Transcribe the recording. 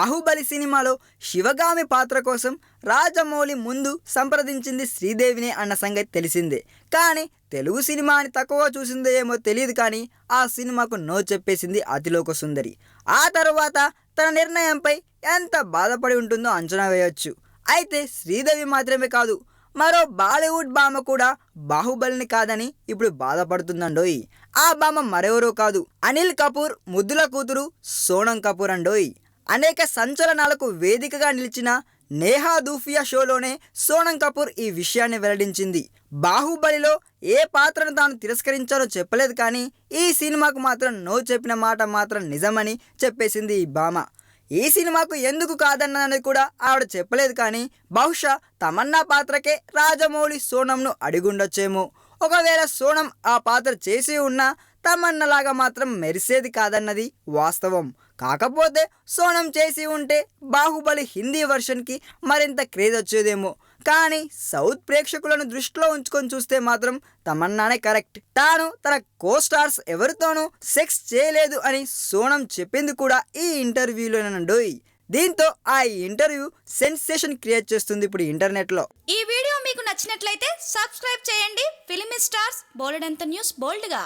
బాహుబలి సినిమాలో శివగామి పాత్ర కోసం రాజమౌళి ముందు సంప్రదించింది శ్రీదేవినే అన్న సంగతి తెలిసిందే. కానీ తెలుగు సినిమాని తక్కువ చూసిందో ఏమో తెలియదు, కానీ ఆ సినిమాకు నో చెప్పేసింది అతిలోక సుందరి. ఆ తర్వాత తన నిర్ణయంపై ఎంత బాధపడి ఉంటుందో అంచనా వేయొచ్చు. అయితే శ్రీదేవి మాత్రమే కాదు, మరో బాలీవుడ్ భామ కూడా బాహుబలిని కాదని ఇప్పుడు బాధపడుతుందండోయ్. ఆ భామ మరెవరో కాదు, అనిల్ కపూర్ ముద్దుల కూతురు సోనం కపూర్ అండోయ్. అనేక సంచలనాలకు వేదికగా నిలిచిన నేహా దూఫియా షోలోనే సోనం కపూర్ ఈ విషయాన్ని వెల్లడించింది. బాహుబలిలో ఏ పాత్రను తాను తిరస్కరించారో చెప్పలేదు, కానీ ఈ సినిమాకు మాత్రం నో చెప్పిన మాట మాత్రం నిజమని చెప్పేసింది ఈ భామ. ఈ సినిమాకు ఎందుకు కాదన్నది కూడా ఆవిడ చెప్పలేదు, కానీ బహుశా తమన్నా పాత్రకే రాజమౌళి సోనంను అడిగుండొచ్చేమో. ఒకవేళ సోనం ఆ పాత్ర చేసి ఉన్నా తమన్నలాగా మాత్రం మెరిసేది కాదన్నది వాస్తవం. కాకపోతే సోనం చేసి ఉంటే బాహుబలి హిందీ వర్షన్కి మరింత క్రేజ్ వచ్చేదేమో. కానీ సౌత్ ప్రేక్షకులను దృష్టిలో ఉంచుకొని చూస్తే మాత్రం తమన్నానే కరెక్ట్. తాను తన కో స్టార్స్ ఎవరితోనూ సెక్స్ చేయలేదు అని సోనం చెప్పింది కూడా ఈ ఇంటర్వ్యూలోనండోయ్. దీంతో ఆ ఇంటర్వ్యూ సెన్సేషన్ క్రియేట్ చేస్తుంది ఇప్పుడు ఇంటర్నెట్లో. ఈ వీడియో మీకు నచ్చినట్లయితే సబ్స్క్రైబ్ చేయండి. ఫిలిమి స్టార్స్ బోలెడంత న్యూస్ బోల్డ్గా.